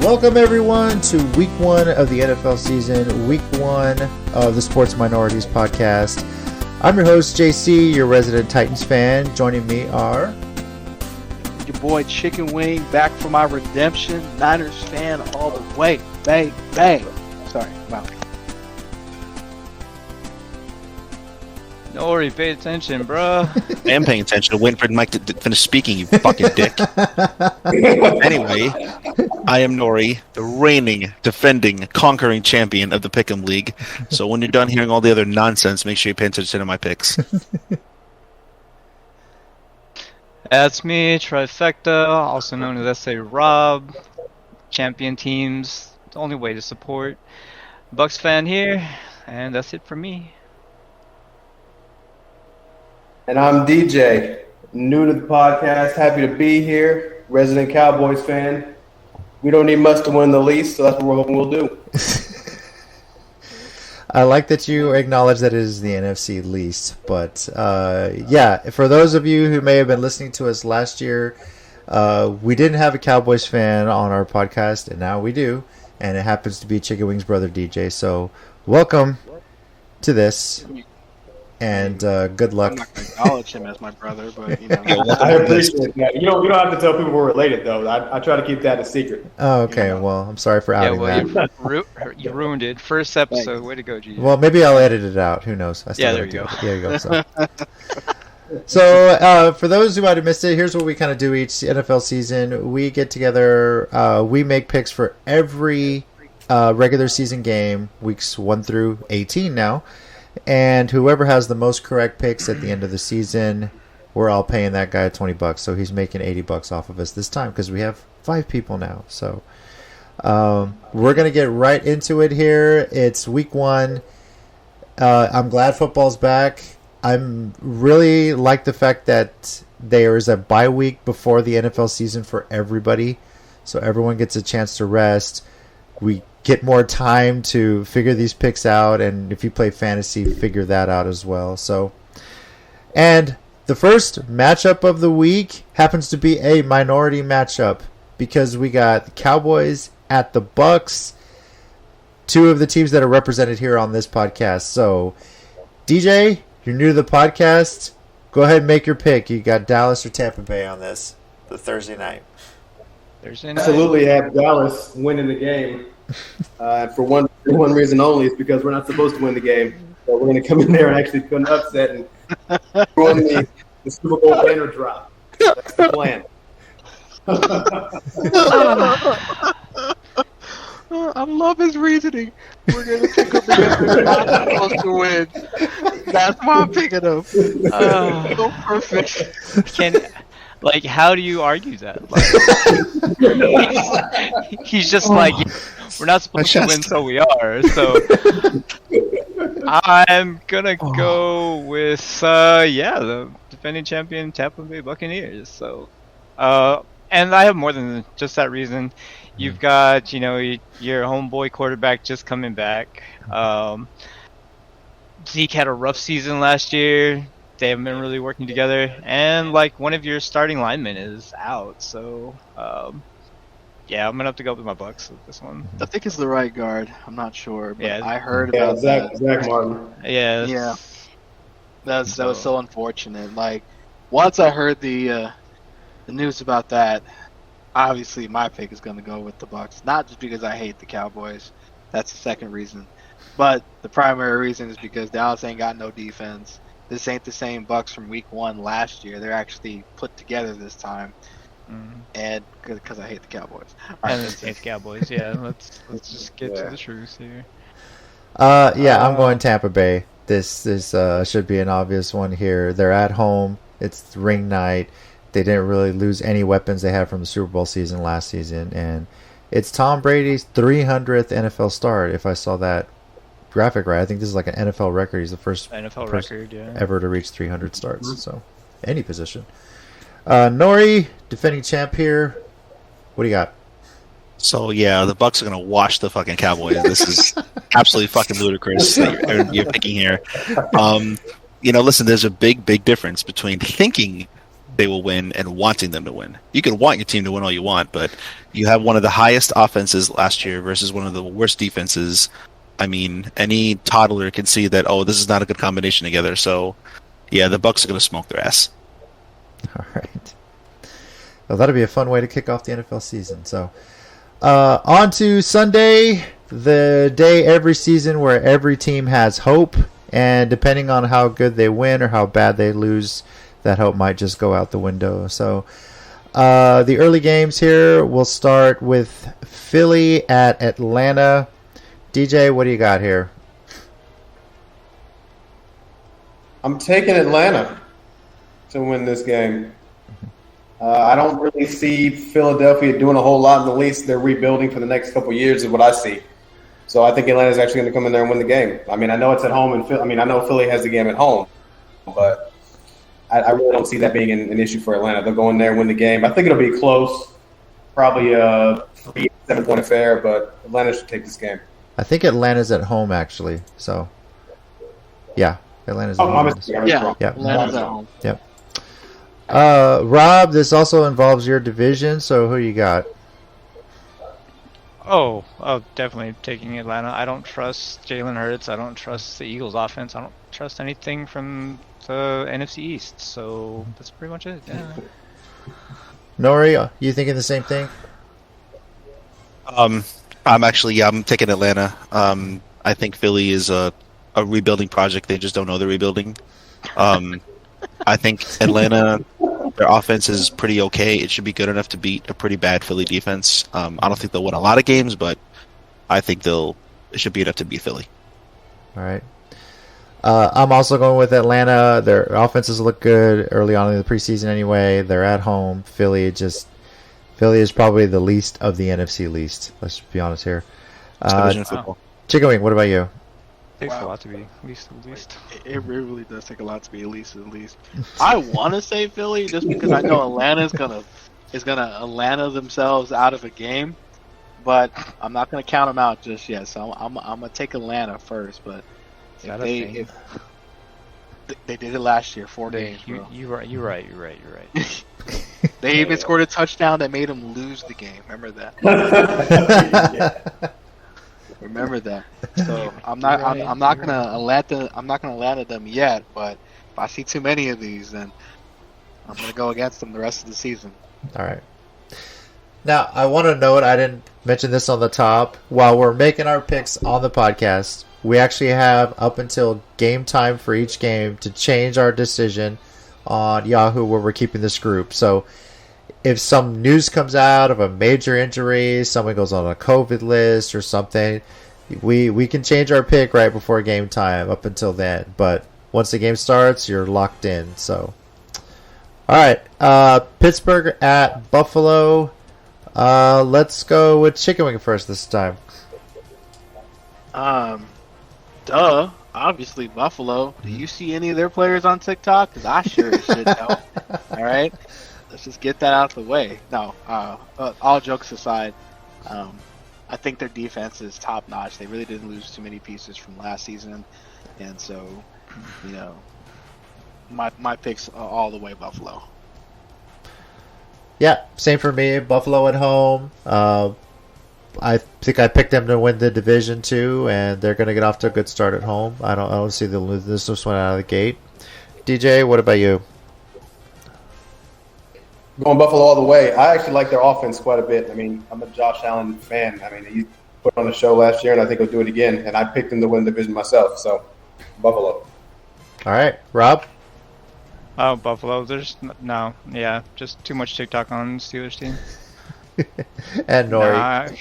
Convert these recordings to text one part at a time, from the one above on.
Welcome everyone to week 1 of the NFL season, week 1 of the Sports Minorities podcast. I'm your host JC, your resident Titans fan. Joining me are your boy Chicken Wing, back for my redemption. Niners fan all the way. Bang, bang. Sorry, I'm out. Nori, pay attention, bro. I am paying attention. I'm waiting for Mike to finish speaking, you fucking dick. Anyway, I am Nori, the reigning, defending, conquering champion of the Pick'em League. So when you're done hearing all the other nonsense, make sure you pay attention to my picks. That's me, Trifecta, also known as SA Rob. Champion teams, the only way to support. Bucks fan here, and that's it for me. And I'm DJ, new to the podcast, happy to be here, resident Cowboys fan. We don't need much to win the least, so that's what we're hoping we'll do. I like that you acknowledge that it is the NFC least, but yeah, for those of you who may have been listening to us last year, we didn't have a Cowboys fan on our podcast, and now we do, and it happens to be Chicken Wing's brother DJ, so welcome to this. And good luck. I'm not going to acknowledge him as my brother, but you know. I appreciate that. You don't have to tell people we're related, though. I try to keep that a secret. Oh, okay. You know? Well, I'm sorry for outing that. You ruined it. First episode. Way to go, G. Well, maybe I'll edit it out. Who knows? There you go. There you go. So for those who might have missed it, here's what we kind of do each NFL season. We get together. We make picks for every regular season game, weeks 1 through 18 now. And whoever has the most correct picks at the end of the season, we're all paying that guy $20. So he's making $80 off of us this time because we have 5 people now. So we're going to get right into it here. It's week 1. I'm glad football's back. I'm really like the fact that there is a bye week before the NFL season for everybody. So everyone gets a chance to rest. We get more time to figure these picks out, and if you play fantasy, figure that out as well. So, and the first matchup of the week happens to be a minority matchup because we got the Cowboys at the Bucks, 2 of the teams that are represented here on this podcast. So, DJ, you're new to the podcast. Go ahead and make your pick. You got Dallas or Tampa Bay on this, the Thursday night. Absolutely have Dallas winning the game. For one reason only, is because we're not supposed to win the game. So we're going to come in there and actually put an upset and ruin the Super Bowl banner drop. That's the plan. I love his reasoning. We're going to pick up against the not supposed to win. That's why I'm picking him. So perfect. How do you argue that? He's just like, we're not supposed to win, so we are. So I'm gonna go with the defending champion Tampa Bay Buccaneers. So and I have more than just that reason. You've got your homeboy quarterback just coming back. Zeke had a rough season last year. They haven't been really working together, and one of your starting linemen is out. So I'm gonna have to go with my Bucks with this one. I think it's the right guard. I'm not sure, but yeah, I heard about Zach Martin. Yeah. That was so unfortunate. Once I heard the news about that, obviously my pick is gonna go with the Bucks. Not just because I hate the Cowboys. That's the second reason, but the primary reason is because Dallas ain't got no defense. This ain't the same Bucks from week 1 last year. They're actually put together this time. And because I hate the Cowboys. And I hate the Cowboys, yeah. Let's just get to the truth here. I'm going Tampa Bay. This should be an obvious one here. They're at home. It's ring night. They didn't really lose any weapons they had from the Super Bowl season last season. And it's Tom Brady's 300th NFL start, if I saw that graphic right. I think this is like an NFL record. He's the first NFL record ever to reach 300 starts. So, any position. Nori, defending champ here. What do you got? So, the Bucks are going to wash the fucking Cowboys. This is absolutely fucking ludicrous that you're picking here. Listen, there's a big difference between thinking they will win and wanting them to win. You can want your team to win all you want, but you have one of the highest offenses last year versus one of the worst defenses. I mean, any toddler can see that, oh, this is not a good combination together. So, yeah, the Bucs are going to smoke their ass. All right. Well, that'll be a fun way to kick off the NFL season. So, on to Sunday, the day every season where every team has hope. And depending on how good they win or how bad they lose, that hope might just go out the window. So, the early games here, we'll start with Philly at Atlanta. DJ, what do you got here? I'm taking Atlanta to win this game. I don't really see Philadelphia doing a whole lot in the least. They're rebuilding for the next couple of years is what I see. So I think Atlanta's actually going to come in there and win the game. I mean, I know it's at home, and I know Philly has the game at home, but I really don't see that being an issue for Atlanta. They'll go in there and win the game. I think it'll be close, probably a 7-point affair, but Atlanta should take this game. I think Atlanta's at home, actually. So, yeah, Atlanta's at home. Yeah, Atlanta's at home. Yep. Rob, this also involves your division, so who you got? Oh, definitely taking Atlanta. I don't trust Jalen Hurts. I don't trust the Eagles' offense. I don't trust anything from the NFC East. So that's pretty much it. Yeah. Nori, you thinking the same thing? I'm taking Atlanta. I think Philly is a rebuilding project. They just don't know they're rebuilding. I think Atlanta, their offense is pretty okay. It should be good enough to beat a pretty bad Philly defense. I don't think they'll win a lot of games, but I think it should be enough to beat Philly. All right. I'm also going with Atlanta. Their offenses look good early on in the preseason anyway. They're at home. Philly is probably the least of the NFC least. Let's be honest here. Chicken Wing, what about you? It takes a lot to be least of the least. It really does take a lot to be least of the least. I want to say Philly just because I know Atlanta's gonna Atlanta themselves out of a game, but I'm not gonna count them out just yet. So I'm gonna take Atlanta first. But if they did it last year, 4 games. You're right. They even scored a touchdown that made them lose the game. Remember that. Remember that. So I'm not gonna Atlanta them yet. But if I see too many of these, then I'm gonna go against them the rest of the season. All right. Now I want to note I didn't mention this on the top. While we're making our picks on the podcast, we actually have up until game time for each game to change our decision on Yahoo where we're keeping this group. So if some news comes out of a major injury, someone goes on a COVID list or something, we can change our pick right before game time up until then. But once the game starts, you're locked in. So, all right, Pittsburgh at Buffalo. Let's go with Chicken Wing first this time. Obviously Buffalo. Do you see any of their players on TikTok? Because I sure as shit don't. All right, let's just get that out of the way. No, all jokes aside, I think their defense is top notch. They really didn't lose too many pieces from last season, and so, my picks are all the way Buffalo. Yeah, same for me. Buffalo at home. I think I picked them to win the division too, and they're going to get off to a good start at home. I don't see them lose this one out of the gate. DJ, what about you? Going Buffalo all the way. I actually like their offense quite a bit. I mean, I'm a Josh Allen fan. I mean, he put on a show last year, and I think he'll do it again. And I picked him to win the division myself. So, Buffalo. All right, Rob. Oh, Buffalo. There's just too much TikTok on Steelers team. And Nori.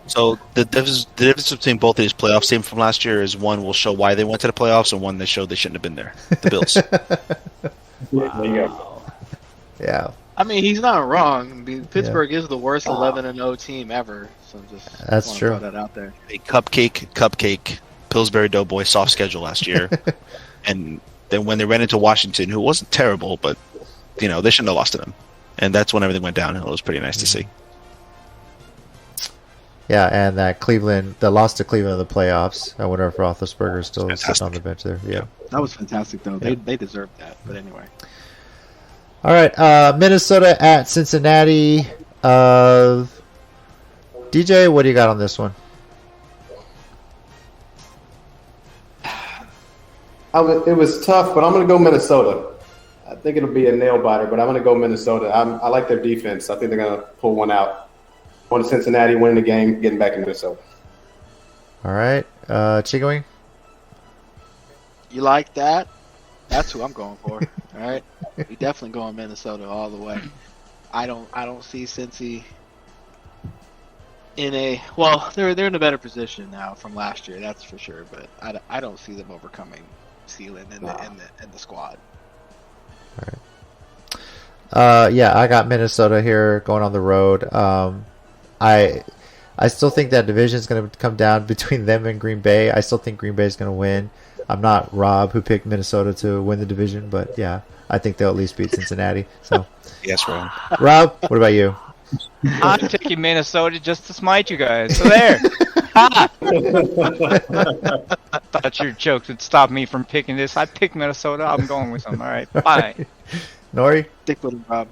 So the difference between both of these playoff teams from last year is one will show why they went to the playoffs, and one they showed they shouldn't have been there. The Bills. There you go. Yeah. I mean, he's not wrong. I mean, Pittsburgh is the worst 11-0 team ever. So that's true. Throw that out there. A cupcake, Pillsbury Doughboy soft schedule last year, and then when they ran into Washington, who wasn't terrible, but they shouldn't have lost to them, and that's when everything went downhill. It was pretty nice to see. Yeah, and that loss to Cleveland in the playoffs. I wonder if Roethlisberger is still sitting on the bench there. Yeah, that was fantastic though. They deserved that. But anyway. All right, Minnesota at Cincinnati. DJ, what do you got on this one? It was tough, but I'm going to go Minnesota. I think it'll be a nail biter, but I'm going to go Minnesota. I like their defense. I think they're going to pull one out. Going to Cincinnati, winning the game, getting back in Minnesota. All right, Chicken Wing. You like that? That's who I'm going for. All right, we definitely going Minnesota all the way. I don't see Cincy in a they're in a better position now from last year, that's for sure. But I don't see them overcoming Sealand in the squad. All right. Yeah, I got Minnesota here going on the road. I still think that division is going to come down between them and Green Bay. I still think Green Bay is going to win. I'm not Rob, who picked Minnesota to win the division, but yeah, I think they'll at least beat Cincinnati. So, Yes, Rob. Rob, what about you? I'm taking Minnesota just to smite you guys. So there. Ha! Thought your jokes would stop me from picking this. I picked Minnesota. I'm going with them. All right. Bye. Nori? Stick with them, Rob.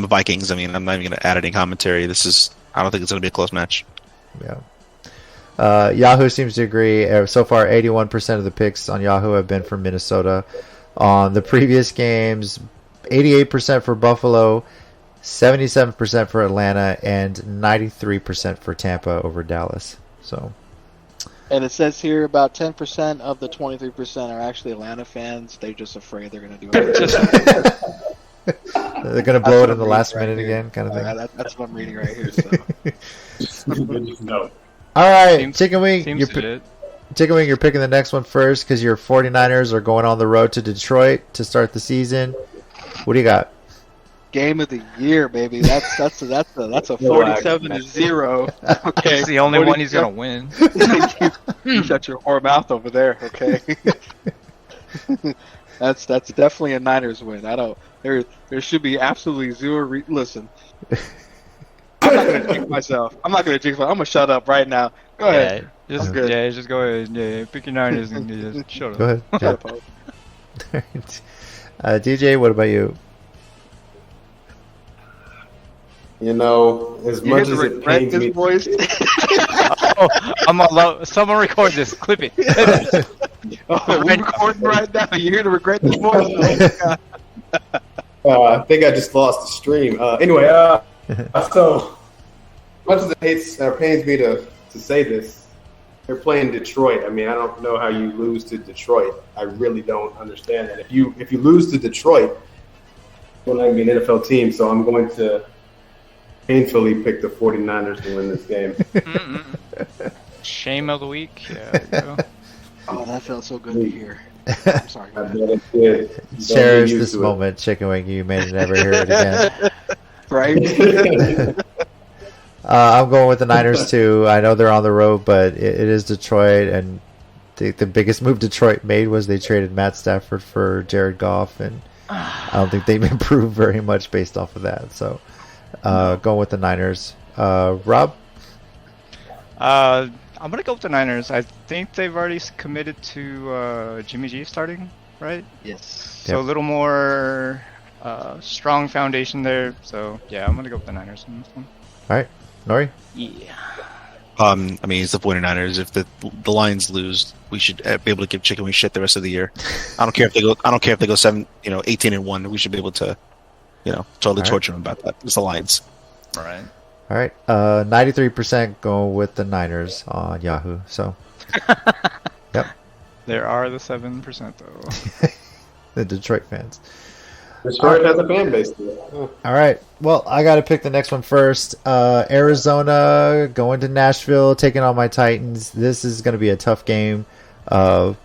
Vikings. I mean, I'm not even going to add any commentary. I don't think it's going to be a close match. Yeah. Yahoo seems to agree. So far, 81% of the picks on Yahoo have been from Minnesota. On the previous games, 88% for Buffalo, 77% for Atlanta, and 93% for Tampa over Dallas. So, And it says here about 10% of the 23% are actually Atlanta fans. They're just afraid they're going to do it. they're going to blow it in the last minute again, kind of thing. That's what I'm reading right here. So. No. All right, Seems- Chicken Wing, Seems you're legit. Chicken Wing, you're picking the next one first because your 49ers are going on the road to Detroit to start the season. What do you got? Game of the year, baby. That's a 47-0. Okay, It's the only one he's going to win. You shut your whore mouth over there, okay? That's definitely a Niners win. There should be absolutely zero. Listen, I'm not gonna jinx myself. I'm not gonna jinx myself. I'm gonna shut up right now. Go ahead. Just, I'm good. just go ahead. Yeah, pick your Niners and just shut up. Go ahead. Shut Yeah. up, Pope. DJ, what about you? You know, as You much hear as the it regret pains in me, his voice? Someone record this. Clip it. Oh, we're recording right now. You hear the regret in his voice? Oh, God. I think I just lost the stream. Anyway, so much as it pains me to say this, they're playing Detroit. I mean, I don't know how you lose to Detroit. I really don't understand that. If you lose to Detroit, you're not going to be an NFL team. So I'm going to painfully pick the 49ers to win this game. Shame of the week. Yeah, there you go. Oh, that felt so good to hear. I'm sorry. I man. bet it did. Don't Cherish get used this to it. moment, Chicken Wing. You may never hear it again. Right? I'm going with the Niners too. I know they're on the road, but it is Detroit, and the biggest move Detroit made was they traded Matt Stafford for Jared Goff, and I don't think they've improved very much based off of that. So, going with the Niners. Rob? I'm gonna go with the Niners. I think they've already committed to Jimmy G starting, right? Yes. So a little more strong foundation there. So yeah, I'm gonna go with the Niners in this one. All right, Nori? Yeah. I mean, it's the 49ers. If the Lions lose, we should be able to give Chicken Wing shit the rest of the year. I don't care if they go 18-1. We should be able to, totally torture them about that. It's the Lions. All right. All right, 93% going with the Niners on Yahoo. So, yep, There are the 7% though. the Detroit fans. Detroit has a fan base there. All right. Well, I got to pick the next one first. Arizona going to Nashville, taking on my Titans. This is going to be a tough game. Great.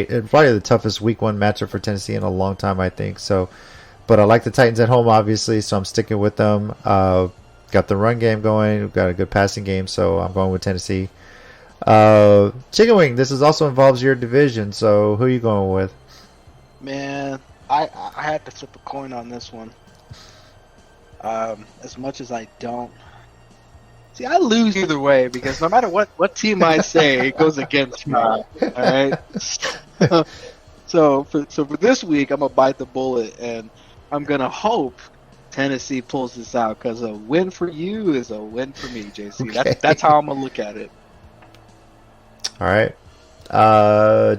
Probably the toughest week one matchup for Tennessee in a long time, I think. So, but I like the Titans at home, obviously, so I'm sticking with them. Got the run game going. We've got a good passing game, so I'm going with Tennessee. Chicken Wing, this also involves your division, so who are you going with? Man, I had to flip a coin on this one. As much as I don't. See, I lose either way because no matter what team I say, it goes against me. All right? So for this week, I'm gonna bite the bullet, and I'm gonna hope Tennessee pulls this out, because a win for you is a win for me, JC. Okay. That's how I'm gonna look at it. All right.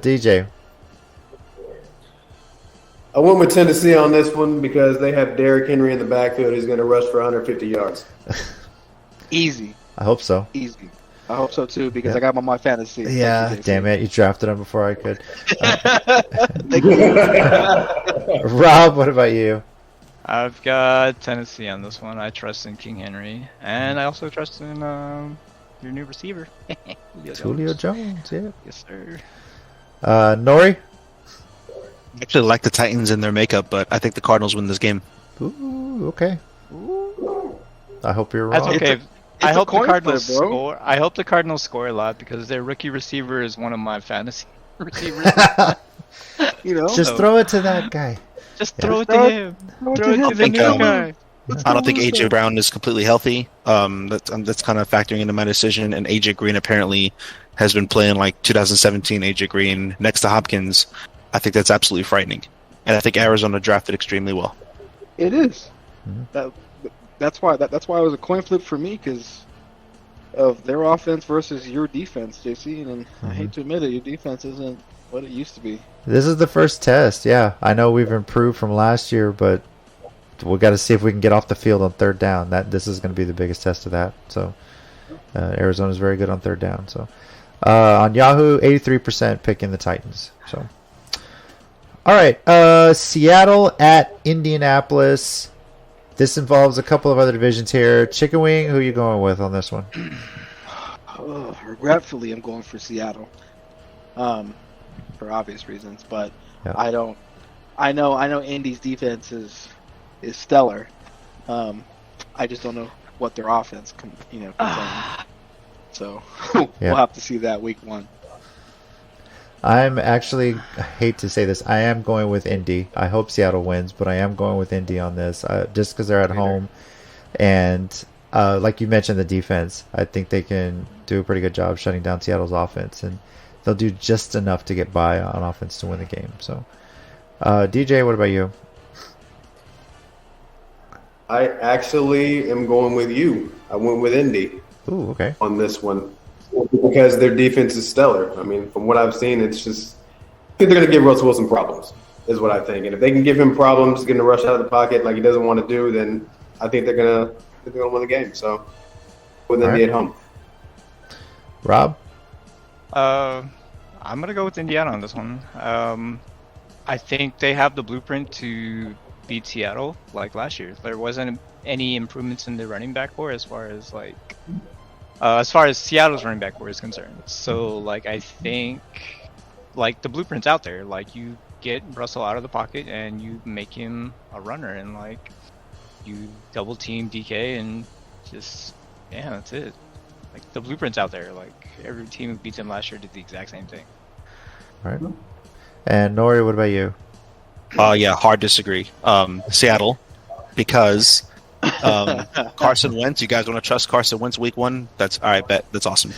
DJ. I went with Tennessee on this one because they have Derrick Henry in the backfield. He's going to rush for 150 yards. Easy. I hope so. Easy. I hope so too, because Yeah. I got him on my fantasy. Yeah, Thank you, JC. damn it. You drafted him before I could. Rob, what about you? I've got Tennessee on this one. I trust in King Henry, and I also trust in your new receiver, Julio Jones, yeah. Yes, sir. Nori? I actually like the Titans in their makeup, but I think the Cardinals win this game. Ooh, okay. I hope you're That's wrong. okay. I a hope the coin Cardinals flip, bro. score. I hope the Cardinals score a lot because their rookie receiver is one of my fantasy receivers. You know, Just throw it to that guy. Just Yeah. throw it to him. Throw it to the think, new guy. I don't think AJ Brown is completely healthy. That's kind of factoring into my decision. And AJ Green apparently has been playing like 2017 AJ Green next to Hopkins. I think that's absolutely frightening. And I think Arizona drafted extremely well. It is. Mhm. That's why it was a coin flip for me, because of their offense versus your defense, JC. And I hate to admit it, your defense isn't what it used to be. This is the first test, yeah. I know we've improved from last year, but we got to see if we can get off the field on third down. This is going to be the biggest test of that. So Arizona's very good on third down. So on Yahoo, 83% picking the Titans. So all right, Seattle at Indianapolis. This involves a couple of other divisions here. Chicken Wing, who are you going with on this one? Regretfully, I'm going for Seattle, for obvious reasons. But Yeah. I know Indy's defense is stellar. I just don't know what their offense can bring. So Yeah. we'll have to see that week 1. I'm actually, I hate to say this, I am going with Indy. I hope Seattle wins, but I am going with Indy on this, just because they're at home. And like you mentioned, the defense, I think they can do a pretty good job shutting down Seattle's offense. And they'll do just enough to get by on offense to win the game. So, DJ, what about you? I actually am going with you. I went with Indy Ooh, okay. on this one because their defense is stellar. I mean, from what I've seen, it's just I think they're going to give Russell Wilson problems, is what I think. And if they can give him problems, getting to rush out of the pocket like he doesn't want to do, then I think they're going to win the game. So, with Indy right. at home. Rob? I'm gonna go with Indiana on this one. I think they have the blueprint to beat Seattle like last year. There wasn't any improvements in the running back core as far as Seattle's running back core is concerned. So like I think like the blueprint's out there. Like you get Russell out of the pocket and you make him a runner, and like you double team DK and just that's it. Like the blueprint's out there. Like every team who beats him last year did the exact same thing. All right. And Nori, what about you? Yeah, hard disagree. Seattle, because Carson Wentz. You guys want to trust Carson Wentz week 1? That's all right. Bet that's awesome.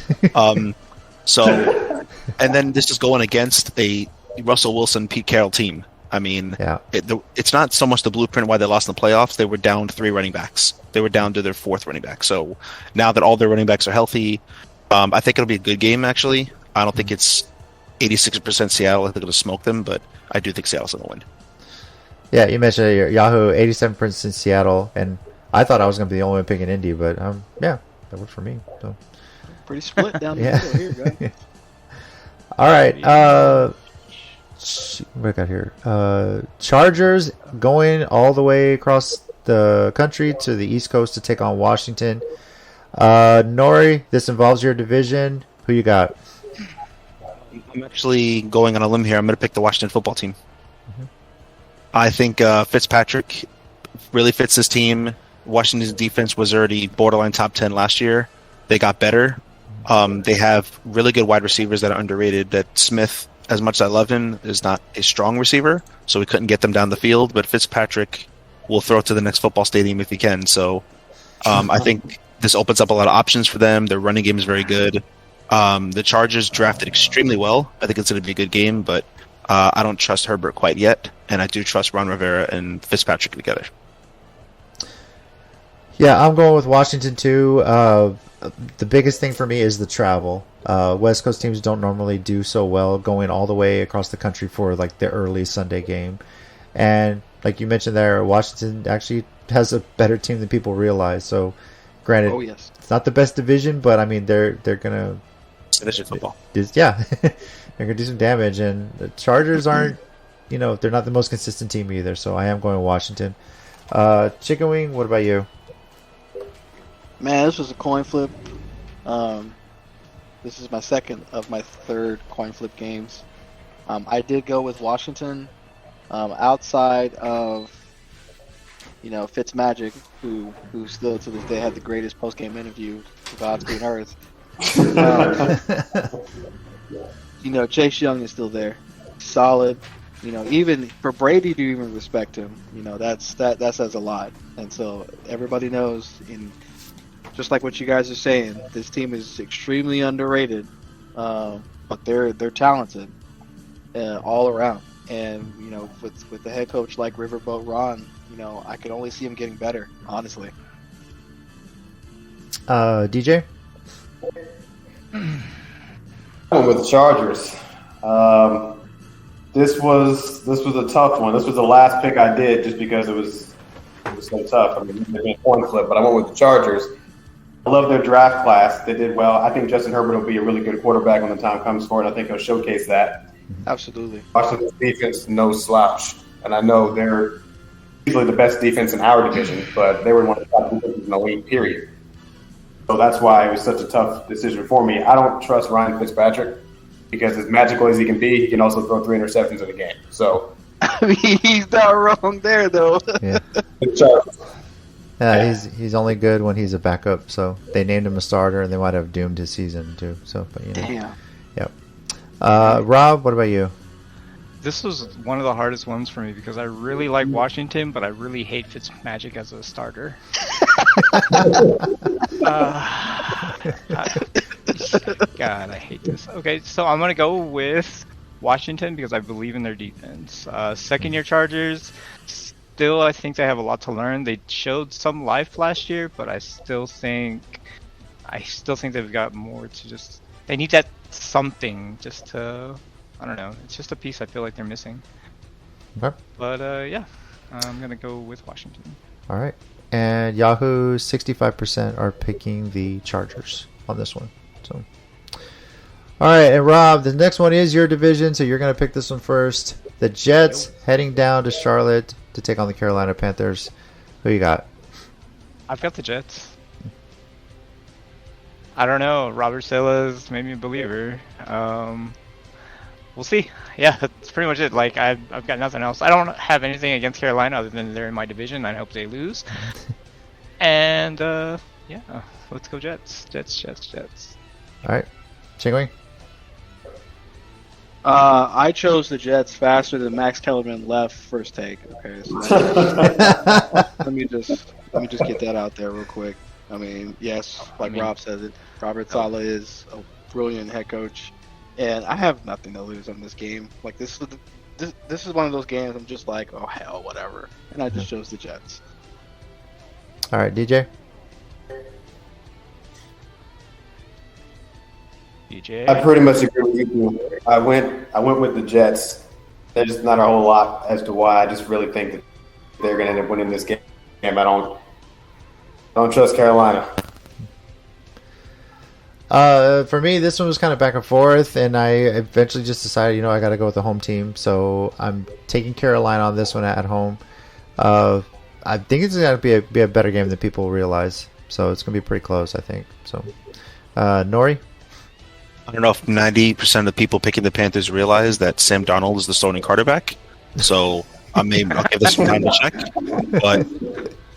So, and then this is going against a Russell Wilson, Pete Carroll team. I mean, Yeah. it's not so much the blueprint why they lost in the playoffs. They were down 3 running backs. They were down to their 4th running back. So now that all their running backs are healthy, I think it'll be a good game. Actually, I don't think it's 86% Seattle. I think it'll smoke them, but I do think Seattle's gonna win. Yeah, you mentioned your Yahoo, 87% Seattle, and I thought I was going to be the only one picking Indy, but yeah, that worked for me. So. Pretty split down the Yeah. middle here, guys. All right. What I got here? Chargers going all the way across the country to the East Coast to take on Washington. Nori, this involves your division. Who you got? I'm actually going on a limb here. I'm going to pick the Washington football team. I think Fitzpatrick really fits this team. Washington's defense was already borderline top 10 last year. They got better. They have really good wide receivers that are underrated. That Smith, as much as I love him, is not a strong receiver, so we couldn't get them down the field. But Fitzpatrick will throw it to the next football stadium if he can. So I think this opens up a lot of options for them. Their running game is very good. The Chargers drafted extremely well. I think it's going to be a good game, but I don't trust Herbert quite yet, and I do trust Ron Rivera and Fitzpatrick together. Yeah, I'm going with Washington too. The biggest thing for me is the travel. West Coast teams don't normally do so well going all the way across the country for like the early Sunday game. And like you mentioned there, Washington actually has a better team than people realize. So, granted, it's not the best division, but I mean they're gonna division football. Yeah, they're gonna do some damage. And the Chargers aren't, they're not the most consistent team either. So I am going Washington. Chicken Wing, what about you? Man, this was a coin flip. This is my second of my third coin flip games. I did go with Washington. Outside of, Fitzmagic, who still to this day had the greatest post-game interview of God's green earth. Chase Young is still there, solid. Even for Brady to even respect him, that says a lot. And so everybody knows, just like what you guys are saying, this team is extremely underrated, but they're talented all around. And with the head coach like Riverboat Ron, I can only see him getting better, honestly. DJ? I went with the Chargers. This was a tough one. This was the last pick I did just because it was so tough. I mean, it was a coin flip, but I went with the Chargers. I love their draft class. They did well. I think Justin Herbert will be a really good quarterback when the time comes for it. I think he'll showcase that. Absolutely. Washington's defense, no slouch. And I know they're easily the best defense in our division, but they were one of the top defenses in the league, period. So that's why it was such a tough decision for me. I don't trust Ryan Fitzpatrick because as magical as he can also throw 3 interceptions in a game. So I mean, he's not wrong there, though. Yeah. He's only good when he's a backup. So they named him a starter, and they might have doomed his season too. So, but Damn. Yep. Rob, what about you? This was one of the hardest ones for me because I really like Washington, but I really hate Fitzmagic as a starter. God, I hate this. Okay, so I'm going to go with Washington because I believe in their defense. Second-year Chargers, still I think they have a lot to learn. They showed some life last year, but I still think they've got more to just... They need that something just to... I don't know. It's just a piece I feel like they're missing. Okay. But, yeah. I'm going to go with Washington. All right. And Yahoo, 65% are picking the Chargers on this one. So, all right. And Rob, the next one is your division, so you're going to pick this one first. The Jets heading down to Charlotte to take on the Carolina Panthers. Who you got? I've got the Jets. I don't know. Robert Sala's made me a believer. We'll see. Yeah, that's pretty much it. Like, I've got nothing else. I don't have anything against Carolina other than they're in my division. I hope they lose. And, yeah, let's go Jets. Jets. All right. Chingwing? I chose the Jets faster than Max Kellerman left first take. Okay, so let me just get that out there real quick. I mean, yes, Rob says it. Robert Saleh is a brilliant head coach. And I have nothing to lose on this game. Like this is one of those games I'm just like, oh hell, whatever. And I just chose the Jets. All right, DJ. I pretty much agree with you. I went with the Jets. There's not a whole lot as to why. I just really think that they're going to end up winning this game. I don't trust Carolina. For me, this one was kind of back and forth, and I eventually just decided, I got to go with the home team. So I'm taking Carolina on this one at home. I think it's going to be a better game than people realize. So it's going to be pretty close, I think. So, Nori? I don't know if 90% of the people picking the Panthers realize that Sam Darnold is the starting quarterback. So I'll give this some time to check. But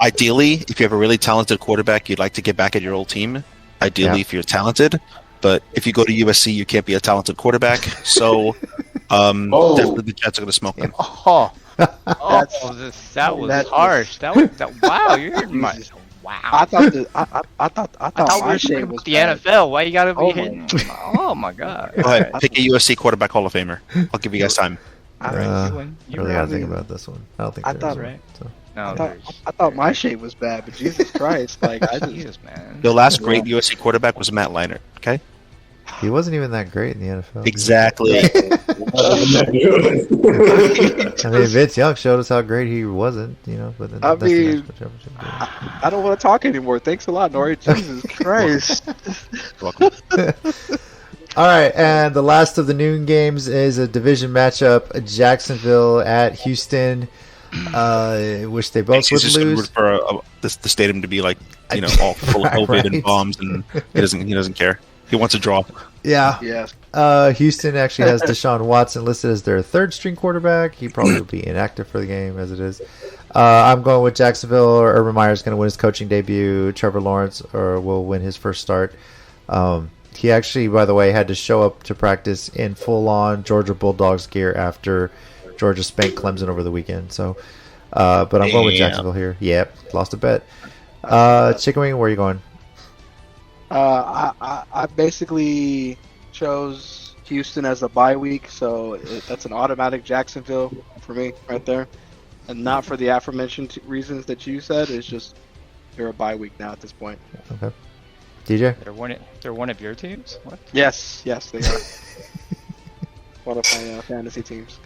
ideally, if you have a really talented quarterback, you'd like to get back at your old team. Ideally, if you're talented, but if you go to USC, you can't be a talented quarterback. So, definitely the Jets are going to smoke them. That was harsh. Wow, you're my wow. I thought we were talking about the NFL. Why you got to be hitting? Oh my god! Go ahead, pick a USC quarterback Hall of Famer. I'll give you guys time. All right, you win. I really gotta think about this one. I don't think I there thought- is one, right. so. No, I thought my shape was bad, but Jesus Christ, like I just Jesus, man. The last great USC quarterback was Matt Leinart. Okay. He wasn't even that great in the NFL. Exactly. I mean, Vince Young showed us how great he wasn't, but then I that's the mean, national championship game. I don't want to talk anymore. Thanks a lot, Nori. Jesus Christ. Welcome. All right, and the last of the noon games is a division matchup: Jacksonville at Houston. Which they both would He's just lose. for the stadium to be like, all full of COVID Right. and bombs, and he doesn't care. He wants a draw. Yeah. Yes. Houston actually has Deshaun Watson listed as their third string quarterback. He probably will be inactive for the game as it is. I'm going with Jacksonville. Urban Meyer's going to win his coaching debut. Trevor Lawrence will win his first start. He actually, by the way, had to show up to practice in full-on Georgia Bulldogs gear after Georgia spanked Clemson over the weekend. So, but I'm going with Jacksonville here. Yep, lost a bet. Chicken Wing, where are you going? I basically chose Houston as a bye week, so that's an automatic Jacksonville for me right there, and not for the aforementioned reasons that you said. It's just they're a bye week now at this point. Okay. DJ? They're one of your teams? What? Yes, they are. One of my fantasy teams.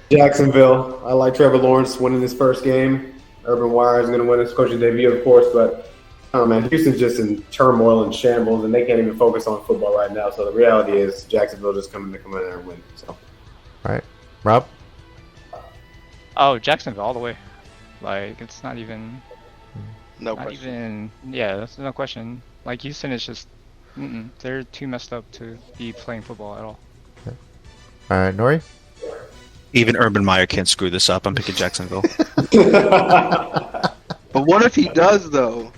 Jacksonville. I like Trevor Lawrence winning his first game. Urban Meyer is going to win his coaching debut, of course, but I don't know, man. Houston's just in turmoil and shambles, and they can't even focus on football right now. So the reality is Jacksonville just come in there and win. So. All right. Rob? Oh, Jacksonville all the way. Like, it's not even... No not question. even... Yeah, that's no question. Like, Houston is just... they're too messed up to be playing football at all. All right, Nori? Even Urban Meyer can't screw this up. I'm picking Jacksonville. But what if he does, though?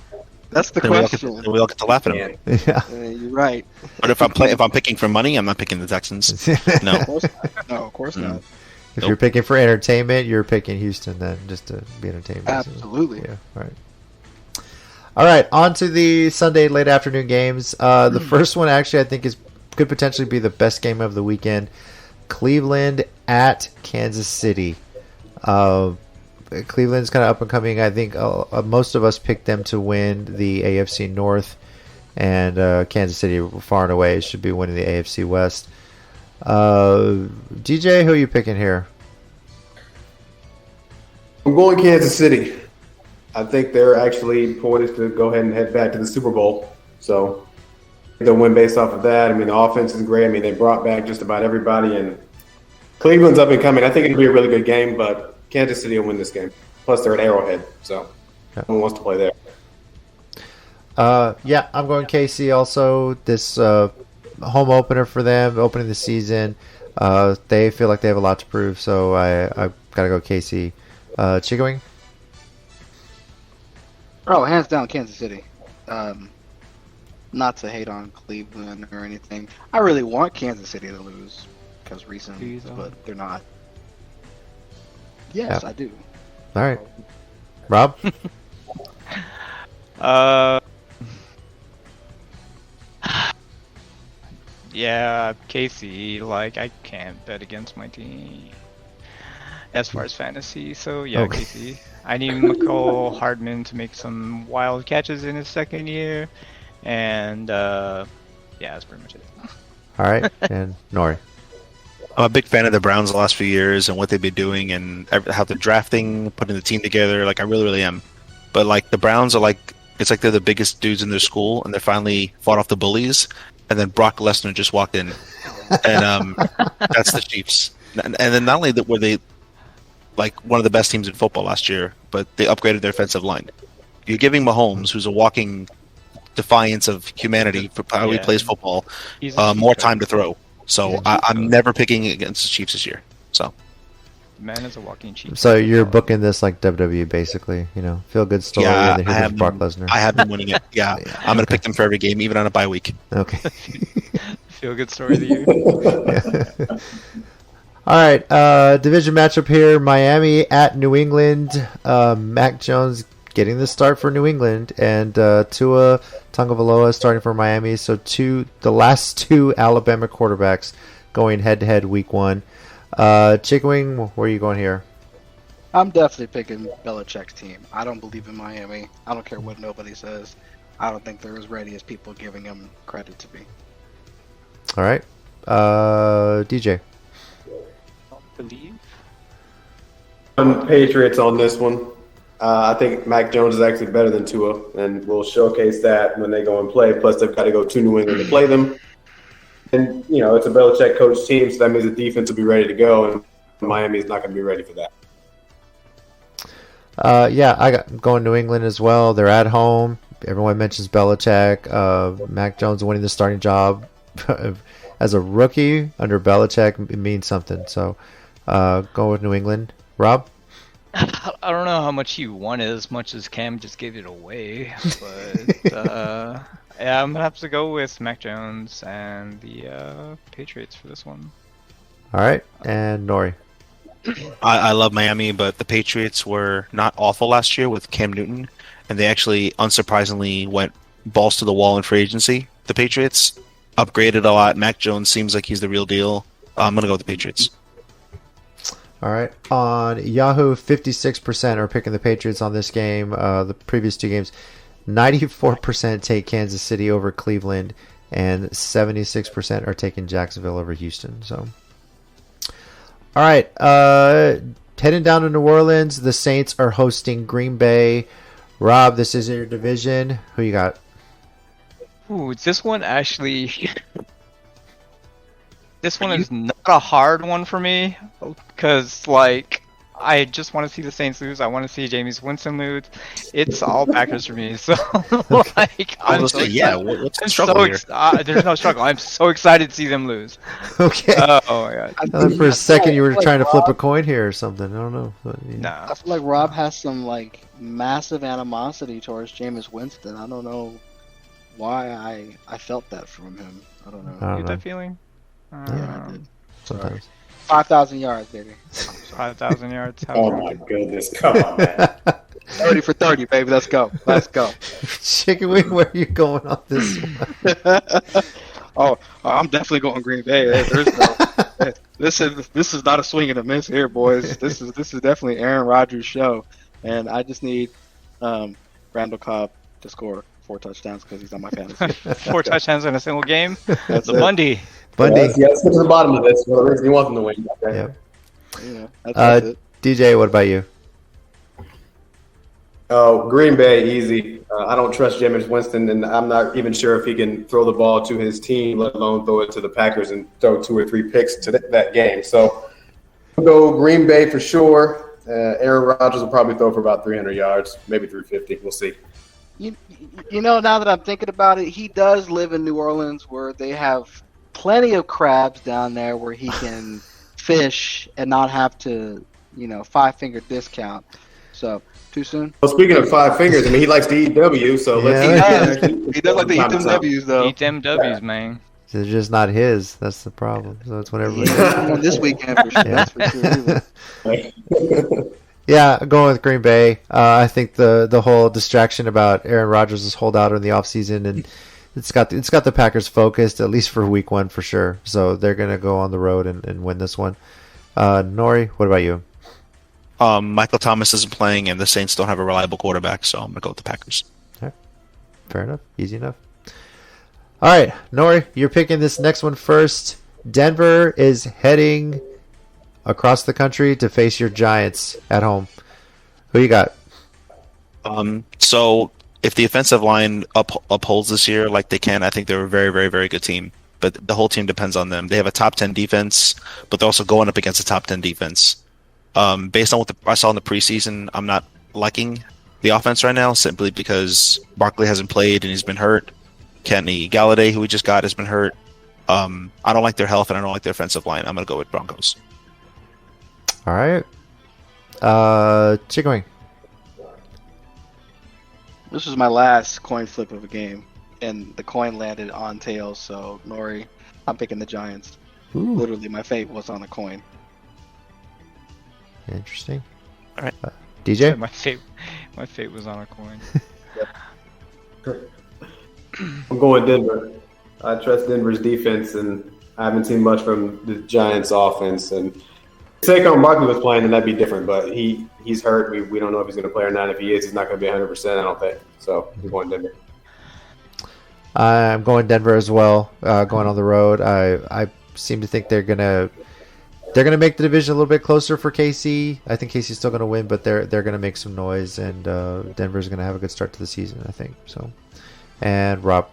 That's the Then we all get to laugh at him. Yeah. You're right. But if I'm picking for money, I'm not picking the Texans. No. Of course not. No, of course not. If Nope. you're picking for entertainment, you're picking Houston then, just to be entertained. Absolutely. Yeah, right. All right, on to the Sunday late afternoon games. The first one actually I think could potentially be the best game of the weekend. Cleveland at Kansas City. Cleveland's kind of up and coming. I think most of us picked them to win the AFC North, and Kansas City far and away should be winning the AFC West. DJ, who are you picking here? I'm going Kansas City. I think they're actually poised to go ahead and head back to the Super Bowl. So they'll win based off of that. I mean, the offense is great. I mean, they brought back just about everybody, and Cleveland's up and coming. I think it'll be a really good game, but Kansas City will win this game. Plus, they're at Arrowhead, so no one wants to play there. Yeah, I'm going KC also. This home opener for them, opening the season. They feel like they have a lot to prove, so I got to go KC. Chicken Wing? Oh, hands down, Kansas City. Not to hate on Cleveland or anything. I really want Kansas City to lose because reasons, but they're not. Yes, Yeah. I do. All right. Rob? Yeah, Casey, like, I can't bet against my team as far as fantasy, so yeah, Okay. Casey. I need McCall Hardman to make some wild catches in his second year, and yeah, that's pretty much it. All right. And Nori? I'm a big fan of the Browns the last few years and what they've been doing and how they're drafting, putting the team together. Like, I really, really am. But, like, the Browns are like, it's like they're the biggest dudes in their school, and they finally fought off the bullies, and then Brock Lesnar just walked in. And that's the Chiefs. And then not only were they, like, one of the best teams in football last year, but they upgraded their offensive line. You're giving Mahomes, who's a walking defiance of humanity for how he Yeah. plays football, He's a more cheat time to code. throw. So I'm never picking against the Chiefs this year. So The man is a walking cheat. So you're booking this like WWE, basically. Feel good story, yeah, and then here's Brock Lesnar. I have been winning it. Yeah, I'm going to pick them for every game, even on a bye week. Okay. Feel good story of the year. All right. Division matchup here: Miami at New England. Mac Jones getting the start for New England, and Tua Tagovailoa starting for Miami. So the last two Alabama quarterbacks going head to head week one. Chicken Wing, where are you going here? I'm definitely picking Belichick's team. I don't believe in Miami. I don't care what nobody says. I don't think they're as ready as people giving them credit to be. All right. DJ. Believe. Patriots on this one. I think Mac Jones is actually better than Tua, and we'll showcase that when they go and play. Plus, they've got to go to New England to play them. And, it's a Belichick coach team, so that means the defense will be ready to go, and Miami is not going to be ready for that. Yeah, I'm going New England as well. They're at home. Everyone mentions Belichick. Mac Jones winning the starting job as a rookie under Belichick, it means something. So, go with New England. Rob? I don't know how much he won it as much as Cam just gave it away, but yeah, I'm gonna have to go with Mac Jones and the Patriots for this one. All right, and Nori. I love Miami, but the Patriots were not awful last year with Cam Newton, and they actually, unsurprisingly, went balls to the wall in free agency. The Patriots upgraded a lot. Mac Jones seems like he's the real deal. I'm gonna go with the Patriots. All right. On Yahoo, 56% are picking the Patriots on this game. The previous two games, 94% take Kansas City over Cleveland, and 76% are taking Jacksonville over Houston. So, all right. Heading down to New Orleans, the Saints are hosting Green Bay. Rob, this is your division. Who you got? Ooh, this one actually. This one is not a hard one for me, because, I just want to see the Saints lose. I want to see Jameis Winston lose. It's all Packers for me. So, I'm so excited. What's the struggle here? There's no struggle. I'm so excited to see them lose. Okay. Oh my god. I thought for a second you were trying to flip a coin here or something. I don't know. But, yeah. Nah. I feel like Rob has some massive animosity towards Jameis Winston. I don't know why I felt that from him. I don't know. You get that feeling? Yeah, I did. Sometimes. 5,000 yards, baby. 5,000 yards. Oh my goodness! Come on, man. 30 for 30, baby. Let's go. Let's go. Chicken Wing, where are you going on this one? Oh, I'm definitely going Green Bay. There's no. This is not a swing and a miss here, boys. This is definitely Aaron Rodgers' show, and I just need Randall Cobb to score 4 touchdowns because he's on my fantasy. 4 touchdowns in a single game. That's The it. Bundy. Bundy. Let's get to the bottom of this. Well, he wants them to win. Okay. Yep. Yeah, that's it. DJ, what about you? Oh, Green Bay, easy. I don't trust Jameis Winston, and I'm not even sure if he can throw the ball to his team, let alone throw it to the Packers and throw 2 or 3 picks to that game. So, I'll go Green Bay for sure. Aaron Rodgers will probably throw for about 300 yards, maybe 350. We'll see. You know, now that I'm thinking about it, he does live in New Orleans where they have plenty of crabs down there where he can fish and not have to, 5-finger discount. So, too soon? Well, speaking of 5 fingers, he likes to eat W, so let's He does like to eat them W's, though. Eat them W's, man. They're just not his. That's the problem. So it's whatever. On this weekend, for sure. Yeah. That's for sure. Yeah, going with Green Bay. I think the whole distraction about Aaron Rodgers' holdout in the offseason, and it's got the Packers focused, at least for week 1 for sure. So they're going to go on the road and win this one. Nori, what about you? Michael Thomas isn't playing, and the Saints don't have a reliable quarterback, so I'm going to go with the Packers. All right. Fair enough. Easy enough. All right, Nori, you're picking this next one first. Denver is heading across the country to face your Giants at home. Who you got? So if the offensive line upholds this year like they can, I think they're a very, very, very good team. But the whole team depends on them. They have a top 10 defense, but they're also going up against a top 10 defense. Based on what I saw in the preseason, I'm not liking the offense right now simply because Barkley hasn't played and he's been hurt. Kenny Galladay, who we just got, has been hurt. I don't like their health and I don't like their offensive line. I'm going to go with Broncos. All right. Chicken Wing. This was my last coin flip of a game, and the coin landed on tails, so Nori, I'm picking the Giants. Ooh, Literally, my fate was on a coin. interesting. All right. DJ? My fate was on a coin. I'm going Denver. I trust Denver's defense, and I haven't seen much from the Giants' offense. And Saquon Barkley was playing, then that'd be different. But he's hurt. We don't know if he's going to play or not. If he is, he's not going to be 100%. I don't think. So we're going Denver. I'm going Denver as well. Going on the road. I seem to think they're gonna make the division a little bit closer for KC. I think KC's still gonna win, but they're gonna make some noise, and Denver's gonna have a good start to the season, I think. So, and Rob.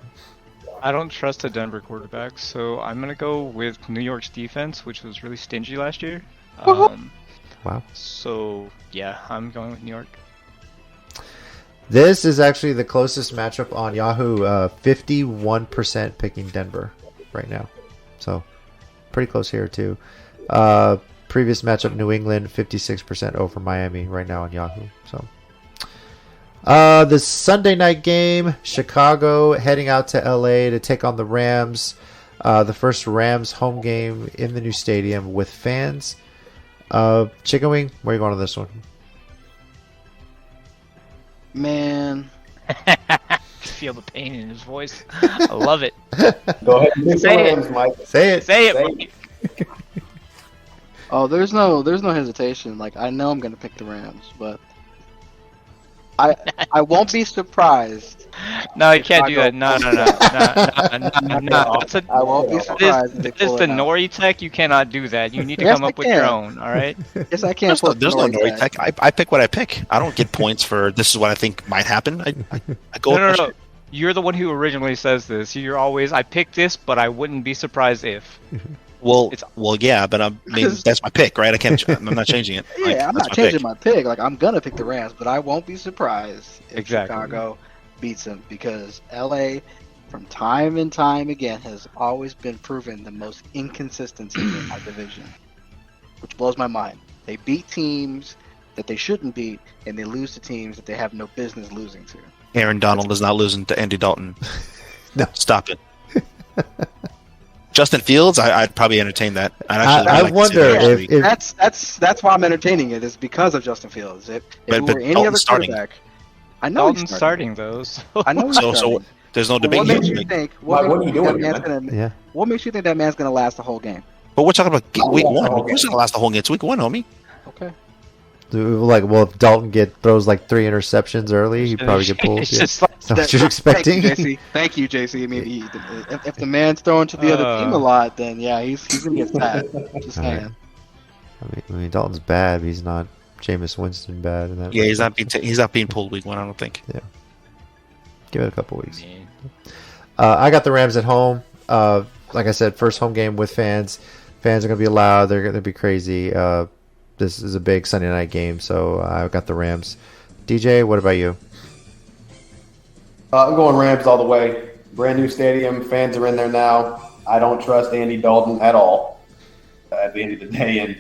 I don't trust the Denver quarterback, so I'm gonna go with New York's defense, which was really stingy last year. Wow. So yeah, I'm going with New York. This is actually the closest matchup on Yahoo. 51% picking Denver right now. So pretty close here too. Previous matchup, New England, 56% over Miami right now on Yahoo. So the Sunday night game, Chicago heading out to LA to take on the Rams. The first Rams home game in the new stadium with fans. Chicken Wing, where are you going on this one? Man, Feel the pain in his voice. I love it. Go ahead and pick the Say it. Rams, Mike. Say it. Say it, Mike. oh, there's no hesitation. Like, I know I'm gonna pick the Rams, but I won't be surprised. No, you can't do that. No. I won't be surprised. if they This is pull the it out. Nori Tech. You cannot do that. You need to Yes, come I up with your can. own. All right. Yes, I can't. There's no Nori Tech. I pick what I pick. I don't get points for this is what I think might happen. I go. No. You're the one who originally says this. You're always, I picked this, but I wouldn't be surprised if. Well, It's- yeah, but I mean that's my pick, right? I'm not changing it. Like, Yeah, I'm that's not my changing pick. my pick. Like, I'm gonna pick the Rams, but I won't be surprised if Exactly. Chicago beats them because LA, from time and time again, has always been proven the most inconsistency in that division, which blows my mind. They beat teams that they shouldn't beat, and they lose to teams that they have no business losing to. Aaron Donald is not losing to Andy Dalton. No. Stop it. Justin Fields, I'd probably entertain that. I wonder if That's why I'm entertaining it. Is because of Justin Fields. If But it were any Dalton's other starting. quarterback, I know he's Dalton's starting those. I know he's So starting. there's no But debate what here. makes you think? What are you makes doing, that man's man? gonna, yeah. What makes you think that man's gonna last the whole game? But we're talking about week one. Okay. Who's gonna last the whole game? It's week one, homie. Okay. Like, well, if Dalton throws like 3 interceptions early, he'd probably get pulled. It's Yeah. just like, Is that what you're expecting? Thank you, JC. I mean, if the man's throwing to the other team a lot, then yeah, he's gonna get fat. Just All right. saying. I mean, Dalton's bad, but he's not Jameis Winston bad. In that Yeah, way. he's not being pulled week one. I don't think. Give it a couple weeks. man. I got the Rams at home. Like I said, first home game with fans. Fans are going to be loud. They're going to be crazy. This is a big Sunday night game, so I got the Rams. DJ, what about you? I'm going Rams all the way. Brand new stadium. Fans are in there now. I don't trust Andy Dalton at all at the end of the day. And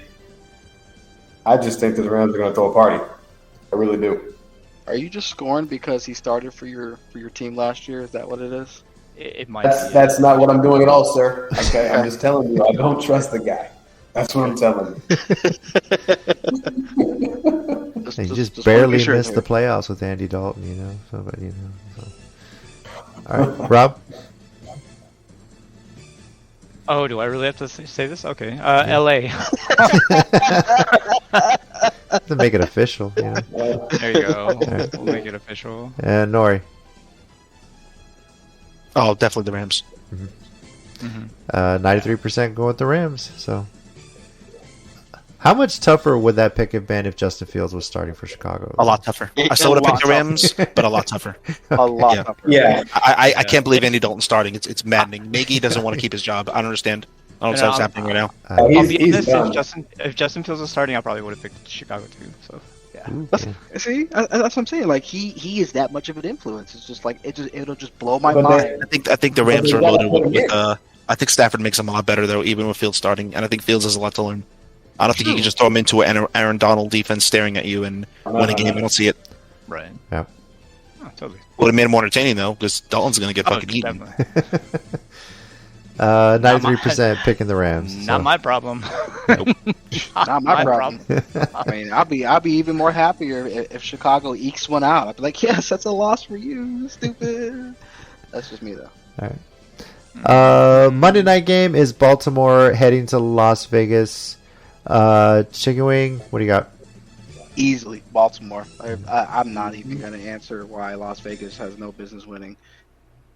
I just think that the Rams are going to throw a party. I really do. Are you just scoring because he started for your team last year? Is that what it is? It might be. That's not what I'm doing at all, sir. Okay, I'm just telling you. I don't trust the guy. That's what I'm telling you. He just wanna barely be sure missed the here. playoffs with Andy Dalton, you know. So, but, you know. So. All right, Rob. Oh, do I really have to say this? Okay. LA. To make it official, you know. There you go. Alright. We'll make it official. And Nori. Oh, definitely the Rams. 93% going with the Rams. So, how much tougher would that pick have been if Justin Fields was starting for Chicago? A lot tougher. I still would have picked the Rams, but a lot tougher. A lot Yeah. tougher. Yeah. I can't believe Andy Dalton's starting. It's maddening. Nagy doesn't want to keep his job. I don't understand. I don't understand what's happening right now. Oh, I'll be he's honest, done. if Justin Fields was starting, I probably would have picked Chicago too. So yeah. Ooh, That's, yeah. See, that's what I'm saying. Like he is that much of an influence. It's just like it'll just blow my But mind. I think the Rams But are they gotta loaded put him with. in. I think Stafford makes them a lot better though, even with Fields starting, and I think Fields has a lot to learn. I don't think you can just throw him into an Aaron Donald defense staring at you and win a game. I don't see it. Right. Yeah. Oh, totally. Would have made it more entertaining though, because Dalton's going to get fucking eaten. Definitely. 93% picking the Rams. Not so. my problem. Not my problem. I mean, I'll be even more happier if Chicago ekes one out. I'd be like, yes, that's a loss for you, stupid. That's just me though. All right. Monday night game is Baltimore heading to Las Vegas. Chicken wing, what do you got? Easily, Baltimore. I'm not even going to answer why Las Vegas has no business winning.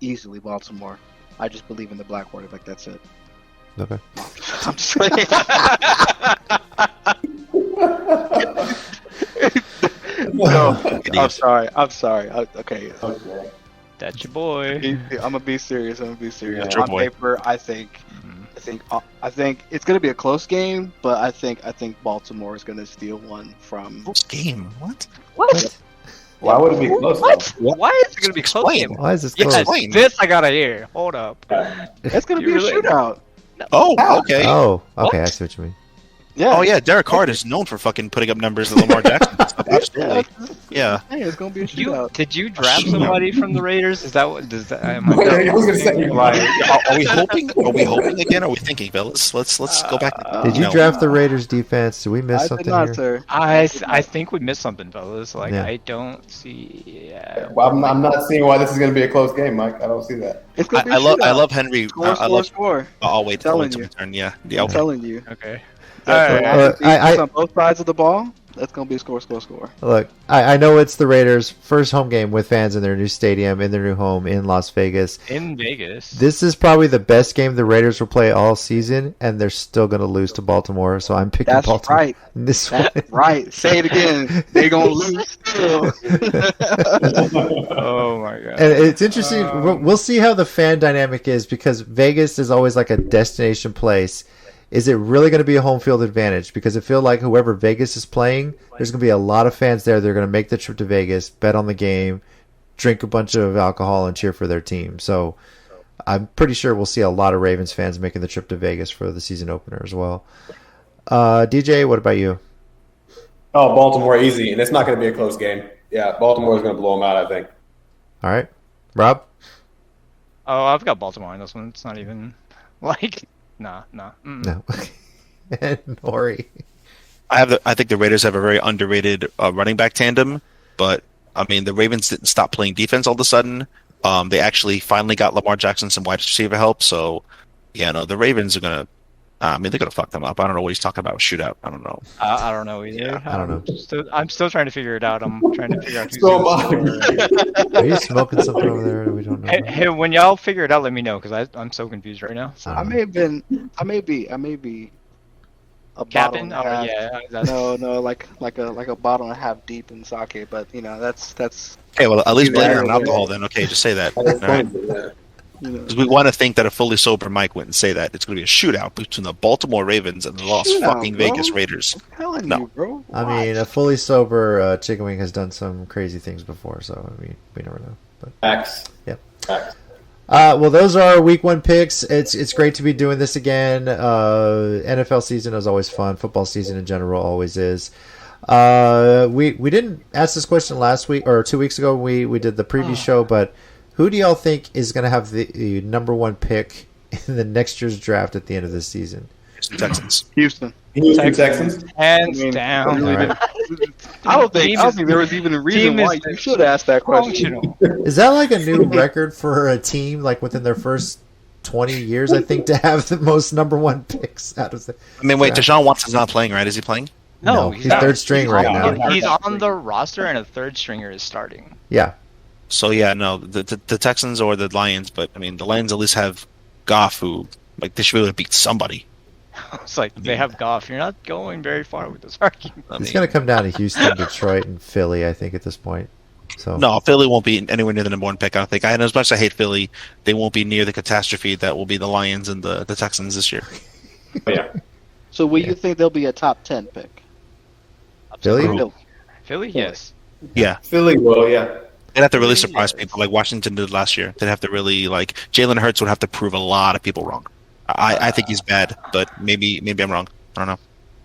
Easily, Baltimore. I just believe in the black quarterback. That's it. Okay. I'm just saying. No, I'm sorry. Okay. That's your boy. I'm gonna be serious. Yeah. On paper, I think it's gonna be a close game, but I think Baltimore is gonna steal one from. Close game? What? What? Why would it be close? What? Why is it gonna be close Explain. game? Why is this Yes, close? this I gotta hear. Hold up. It's gonna You be a really- shootout. Oh, okay. Oh, okay, What? I see what you mean. Yeah. Oh yeah, Derek Carr is known for fucking putting up numbers in Lamar Jackson. Absolutely. Yeah. Hey, it's gonna be a You shootout. did you draft somebody from the Raiders? Is that what? Does that? Am I was gonna say, Are we hoping? Are we hoping again? Or are we thinking, fellas? Let's go back. Did you No. draft the Raiders defense? Did we miss I something did not, here? sir. I think we missed something, fellas. Like Yeah. I don't see. well, I'm not seeing why this is going to be a close game, Mike. I don't see that. It's gonna be a I shootout. love Henry. Score. I'll wait. Telling till you. my turn. Yeah. Yeah. I'm Okay. telling you. Okay. That's I- on both sides of the ball. That's gonna be a score. Look, I know it's the Raiders' first home game with fans in their new stadium, in their new home in Las Vegas. In Vegas. This is probably the best game the Raiders will play all season, and they're still going to lose to Baltimore. So I'm picking That's Baltimore. right. in this one. That's right. Say it again. They're gonna lose still. Oh my god. And it's interesting. We'll see how the fan dynamic is because Vegas is always like a destination place. Is it really going to be a home field advantage? Because I feel like whoever Vegas is playing, there's going to be a lot of fans there. They're going to make the trip to Vegas, bet on the game, drink a bunch of alcohol, and cheer for their team. So I'm pretty sure we'll see a lot of Ravens fans making the trip to Vegas for the season opener as well. DJ, what about you? Oh, Baltimore easy, and it's not going to be a close game. Yeah, Baltimore is going to blow them out, I think. All right. Rob? Oh, I've got Baltimore in this one. It's not even like nah. No. And Nori? I think the Raiders have a very underrated running back tandem, but I mean the Ravens didn't stop playing defense all of a sudden. They actually finally got Lamar Jackson some wide receiver help. So yeah, no, the Ravens are gonna. They're gonna fuck them up. I don't know what he's talking about. Shootout. I don't know. I don't know either. Yeah, I don't know. I'm still trying to figure it out. I'm trying to figure out who's So gonna score. Are you smoking something over there that we don't know about? Hey, when y'all figure it out, let me know because I'm so confused right now. So. I may be a Capping? bottle and a half. Yeah. That's... No, like a bottle and a half deep in sake, but that's Okay, well at least blame it on Yeah. alcohol then. Okay, just say that. All That's right. fine, yeah. you know. 'Cause we want to think that a fully sober Mike wouldn't say that. It's going to be a shootout between the Baltimore Ravens and the Las Shootout, fucking bro. Vegas Raiders. I'm telling No. you, bro. I mean, a fully sober chicken wing has done some crazy things before, so I mean, we never know. But Facts. Yep. Facts. well, those are our week one picks. It's great to be doing this again. NFL season is always fun. Football season in general always is. We didn't ask this question last week or 2 weeks ago. We did the preview show, but who do y'all think is going to have the number one pick in the next year's draft at the end of this season? Houston Texans. Houston. Houston Texans. Hands I mean, down. All right. I don't think Team is- there was even a reason team is why you should ask that question. Functional. Is that like a new record for a team, like within their first 20 years, I think, to have the most number one picks out of the... I mean, wait, Yeah. Deshaun Watson's not playing, right? Is he playing? No, he's third string right now. He's on the roster, and a third stringer is starting. Yeah. So yeah, no, the Texans or the Lions, but I mean the Lions at least have Goff, who like they should be able to beat somebody. It's like they have Goff. You're not going very far with this argument. I It's mean, going to come down to Houston, Detroit, and Philly, I think, at this point. So no, Philly won't be anywhere near the number one pick. I don't think. And as much as I hate Philly, they won't be near the catastrophe that will be the Lions and the Texans this year. Yeah. So will you think there'll be a top 10 pick? Philly? Who? Philly, yes. Yeah, Philly will, yeah. they'd have to really surprise people like Washington did last year. They'd have to really like Jalen Hurts would have to prove a lot of people wrong. I think he's bad, but maybe I'm wrong. I don't know.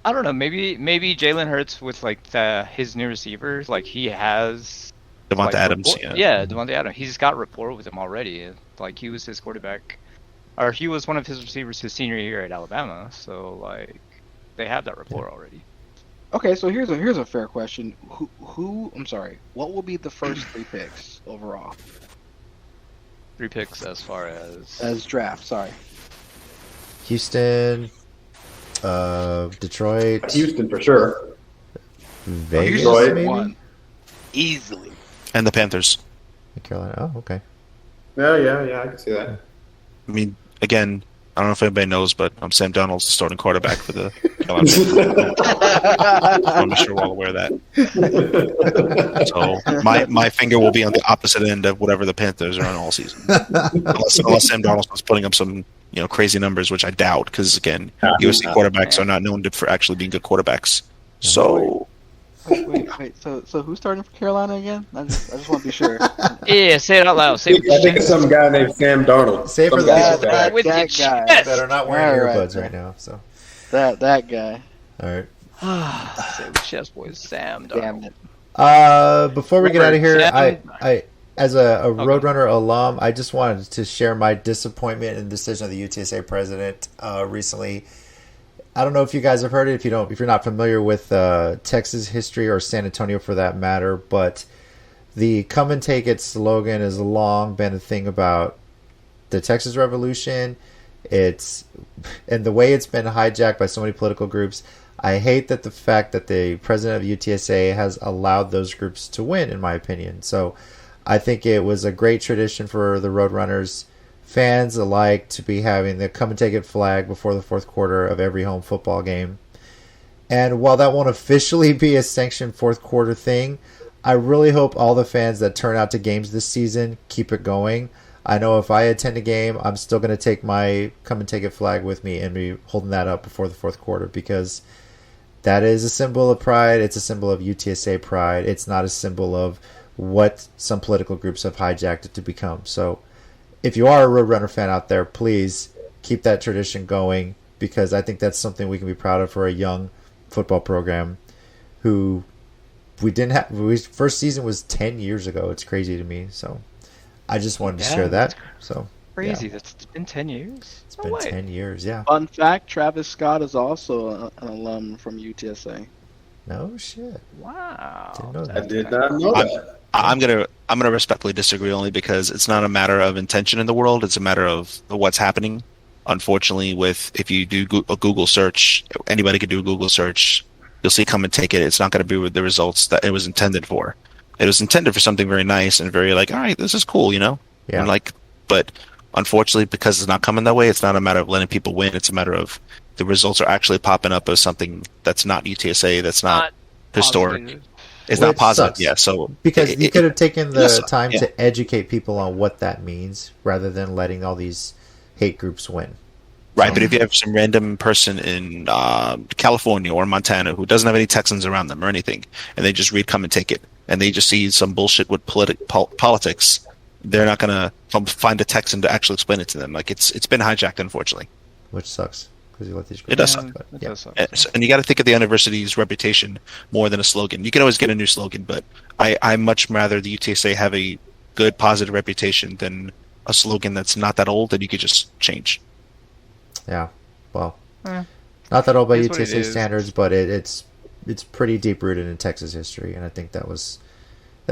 I don't know. Maybe Jalen Hurts with like his new receivers, like he has Devonta like, Adams. rapport- Yeah. Devonta Adams. He's got rapport with him already. Like he was his quarterback, or he was one of his receivers his senior year at Alabama. So like they have that rapport already. Okay, so here's a fair question. Who I'm sorry, what will be the first 3 picks overall 3 picks as far as as draft? Sorry. Houston, Detroit. Houston for sure. Vegas, Detroit. maybe? Won. Easily. And the Panthers. Carolina. Oh, okay. Yeah, I can see that. I mean, again, I don't know if anybody knows, but Sam Darnold's the starting quarterback for the Carolina Panthers. I'm sure we're all aware of that. So my finger will be on the opposite end of whatever the Panthers are on all season, unless Sam Darnold was putting up some crazy numbers, which I doubt, because again, USC quarterbacks are not known for actually being good quarterbacks. So. Wait. So who's starting for Carolina again? I just want to be sure. Yeah, say it out loud. Say I think it's some guy named Sam Darnold. Say it for Some the guy- people that, with your guy. chest. that are not wearing All right. earbuds right now. So, That guy. all right. Say it with chest boys, Sam. Damn it. Before we get out of here, Sam. I as a Roadrunner alum, I just wanted to share my disappointment in the decision of the UTSA president recently. I don't know if you guys have heard it. If you're not familiar with Texas history or San Antonio for that matter, but the "Come and Take It" slogan has long been a thing about the Texas Revolution. And the way it's been hijacked by so many political groups. I hate that the fact that the president of UTSA has allowed those groups to win, in my opinion. So I think it was a great tradition for the Roadrunners fans alike to be having the "Come and Take It" flag before the fourth quarter of every home football game. And while that won't officially be a sanctioned fourth quarter thing, I really hope all the fans that turn out to games this season keep it going. I know if I attend a game, I'm still going to take my "Come and Take It" flag with me and be holding that up before the fourth quarter, because that is a symbol of pride. It's a symbol of UTSA pride. It's not a symbol of what some political groups have hijacked it to become. So if you are a Roadrunner fan out there, please keep that tradition going, because I think that's something we can be proud of for a young football program who we didn't have. First season was 10 years ago. It's crazy to me. So I just wanted to share that. So Crazy. yeah. That's been 10 years. It's been 10 years, yeah. Fun fact: Travis Scott is also an alum from UTSA. No shit. Wow. Didn't know I that. did not know that. I'm gonna respectfully disagree, only because it's not a matter of intention in the world. It's a matter of what's happening. Unfortunately, if you do a Google search, anybody could do a Google search. You'll see "Come and Take It." It's not going to be with the results that it was intended for. It was intended for something very nice and very all right, this is cool, Yeah. And but unfortunately, because it's not coming that way, it's not a matter of letting people win. It's a matter of the results are actually popping up as something that's not UTSA, that's not historic. Positive. It's Well, not it positive. sucks. Yeah, so Because you could have taken the Yes, time yeah. to educate people on what that means rather than letting all these hate groups win. Right, but if you have some random person in California or Montana who doesn't have any Texans around them or anything, and they just read "Come and Take It," and they just see some bullshit with politics, they're not going to find a Texan to actually explain it to them. It's been hijacked, unfortunately. Which sucks because you let these. It does Yeah, suck. But, it yeah. does suck. And you got to think of the university's reputation more than a slogan. You can always get a new slogan, but I much rather the UTSA have a good, positive reputation than a slogan that's not that old that you could just change. Yeah. Well, Eh. not that old by It is what it UTSA is. standards, but it's pretty deep rooted in Texas history, and I think that was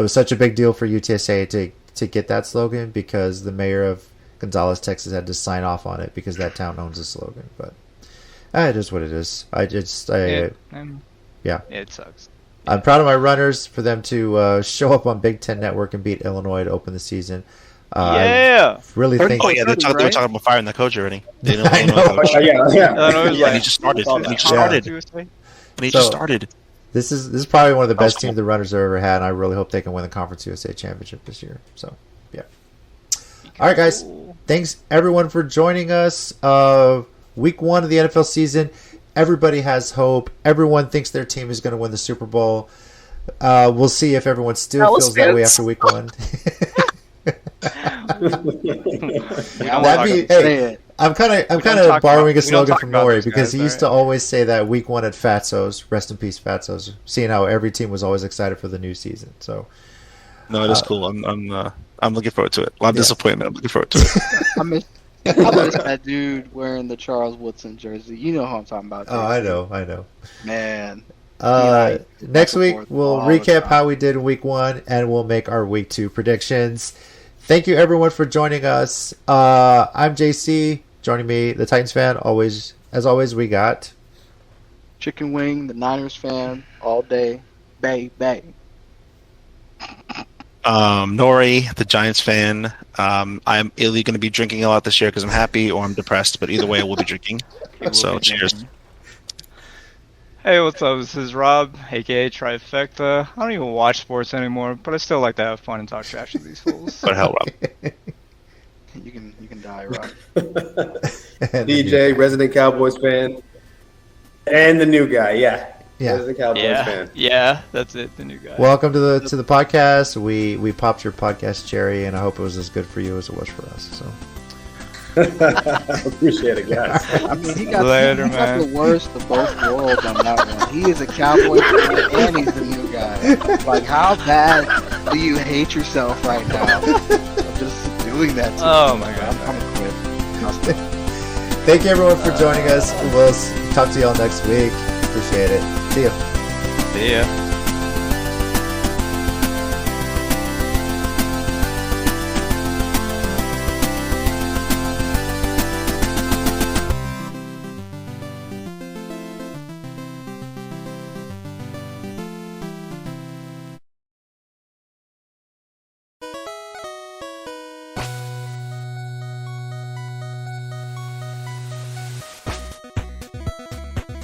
such a big deal for UTSA to get that slogan, because the mayor of Gonzales, Texas, had to sign off on it because that town owns the slogan. But it is what it is. Yeah. It sucks. I'm proud of my runners for them to show up on Big Ten Network and beat Illinois to open the season. Yeah. I really think. Oh yeah, they were Right? talking about firing the coach already. They don't I know know. coach. Yeah. Illinois Yeah, and he just started. And he just started. And he So- just started. This is probably one of the That was best teams the Runners have ever had, and I really hope they can win the Conference USA Championship this year. So, yeah. All right, guys. Thanks, everyone, for joining us. Week 1 of the NFL season. Everybody has hope. Everyone thinks their team is going to win the Super Bowl. We'll see if everyone still feels that way after Week 1. I'm kind of borrowing a slogan from Nori, because he used to always say that Week 1 at Fatso's, rest in peace Fatso's, seeing how every team was always excited for the new season. So No, it is cool. I'm looking forward to it. A lot of disappointment. I'm looking forward to it. I miss that dude wearing the Charles Woodson jersey. You know who I'm talking about. Oh, I know. Man. Next week forth we'll all the recap time. how we did in Week 1, and we'll make our Week 2 predictions. Thank you, everyone, for joining us. I'm JC. Joining me, the Titans fan. As always, we got chicken wing, the Niners fan, all day. Bay, bay. Nori, the Giants fan. I'm either going to be drinking a lot this year because I'm happy, or I'm depressed. But either way, I will be drinking. So cheers. Hey, what's up? This is Rob, aka Trifecta. I don't even watch sports anymore, but I still like to have fun and talk trash to these fools. What the hell, Rob? You can die, Rob. DJ, resident Cowboys fan, and the new guy. Yeah. Resident Cowboys fan. Yeah, that's it. The new guy. Welcome to the podcast. We popped your podcast cherry, and I hope it was as good for you as it was for us. So. Appreciate it, guys. I mean, he got the worst of both worlds on that one. He is a Cowboy fan, and he's the new guy. Like, how bad do you hate yourself right now? I'm just doing that to Oh my god. I'm gonna quit. Thank you, everyone, for joining us. We'll talk to you all next week. Appreciate it. See ya. See ya.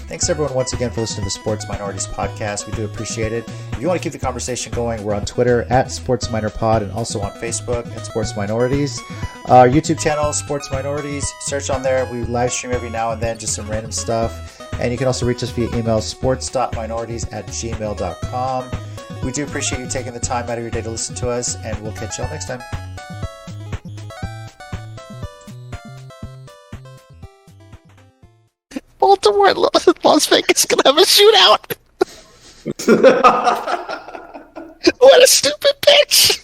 Thanks, everyone, once again for listening to the Sports Minorities Podcast. We do appreciate it. If you want to keep the conversation going, we're on Twitter at Sports Minor Pod and also on Facebook at Sports Minorities. Our YouTube channel, Sports Minorities. Search on there. We live stream every now and then, just some random stuff. And you can also reach us via email, sports.minorities@gmail.com. We do appreciate you taking the time out of your day to listen to us, and we'll catch y'all next time. Baltimore and Las Vegas gonna have a shootout. What a stupid pitch!